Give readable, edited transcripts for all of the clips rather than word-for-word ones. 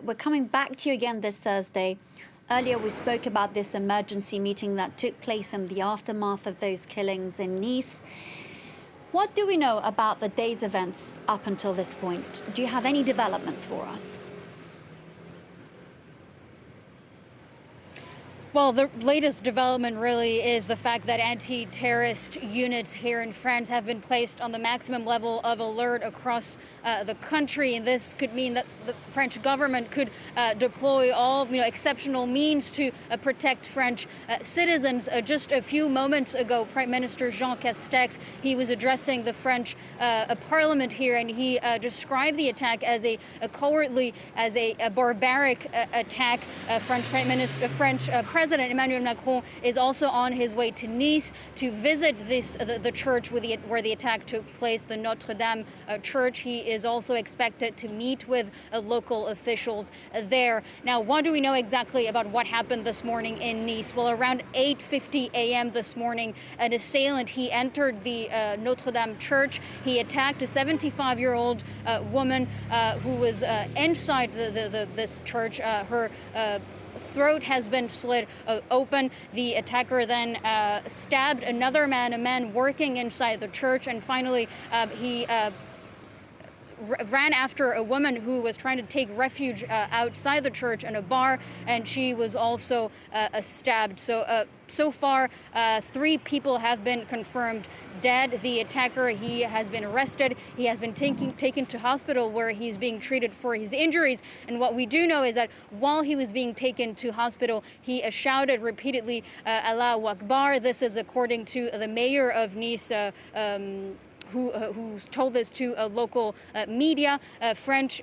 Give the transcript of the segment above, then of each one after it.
we're coming back to you again this Thursday. Earlier, we spoke about this emergency meeting that took place in the aftermath of those killings in Nice. What do we know about the day's events up until this point? Do you have any developments for us? Well, the latest development really is the fact that anti-terrorist units here in France have been placed on the maximum level of alert across the country. And this could mean that the French government could deploy all exceptional means to protect French citizens. Just a few moments ago, Prime Minister Jean Castex, he was addressing the French parliament here, and he described the attack as a cowardly, as a barbaric attack. French President Emmanuel Macron is also on his way to Nice to visit the church where the attack took place, the Notre Dame church. He is also expected to meet with local officials there. Now, what do we know exactly about what happened this morning in Nice? Well, around 8:50 a.m. this morning, an assailant, he entered the Notre Dame church. He attacked a 75-year-old woman who was inside this church. Her throat has been slit open. The attacker then stabbed another man, a man working inside the church, and finally he ran after a woman who was trying to take refuge outside the church in a bar, and she was also stabbed. So far, 3 people have been confirmed dead. The attacker, he has been arrested. He has been taken to hospital where he's being treated for his injuries. And what we do know is that while he was being taken to hospital, he shouted repeatedly, Allahu Akbar. This is according to the mayor of Nice, who told this to local media. French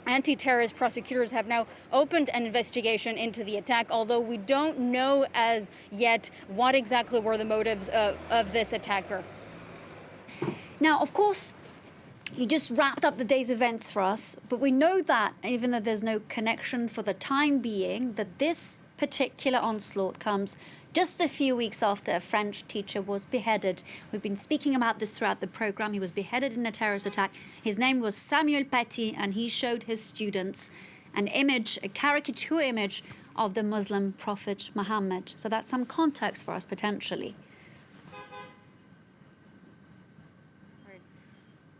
anti-terrorist prosecutors have now opened an investigation into the attack, although we don't know as yet what exactly were the motives of this attacker. Now, of course, you just wrapped up the day's events for us, but we know that, even though there's no connection for the time being, that this particular onslaught comes just a few weeks after a French teacher was beheaded. We've been speaking about this throughout the program. He was beheaded in a terrorist attack. His name was Samuel Paty, and he showed his students an image, a caricature image of the Muslim prophet Muhammad. So that's some context for us, potentially.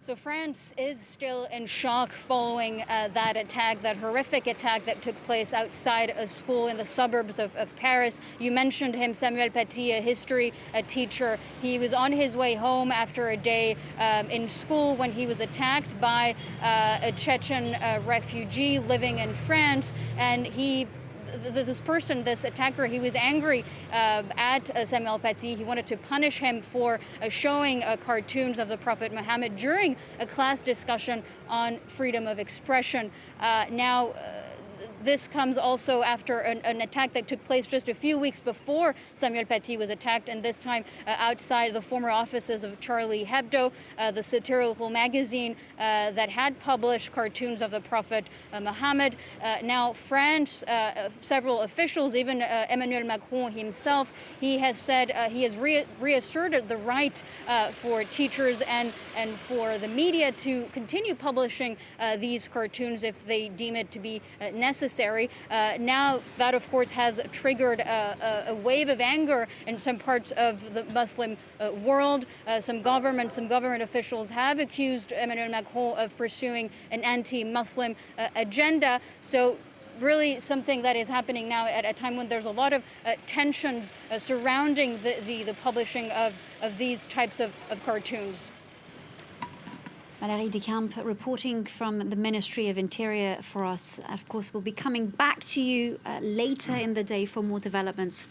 So France is still in shock following that attack, that horrific attack that took place outside a school in the suburbs of Paris. You mentioned him, Samuel Paty, a history teacher. He was on his way home after a day in school when he was attacked by a Chechen refugee living in France, and this attacker, he was angry at Samuel Paty. He wanted to punish him for showing cartoons of the Prophet Muhammad during a class discussion on freedom of expression. This comes also after an attack that took place just a few weeks before Samuel Paty was attacked, and this time outside the former offices of Charlie Hebdo, the satirical magazine that had published cartoons of the Prophet Muhammad. Now, France, several officials, even Emmanuel Macron himself, he has said he has reasserted the right for teachers and for the media to continue publishing these cartoons if they deem it to be necessary. Now, that, of course, has triggered a wave of anger in some parts of the Muslim world. Some government officials have accused Emmanuel Macron of pursuing an anti-Muslim agenda. So really something that is happening now at a time when there's a lot of tensions surrounding the publishing of these types of cartoons. Valerie Dekimpe reporting from the Ministry of Interior for us. Of course, we'll be coming back to you later in the day for more developments.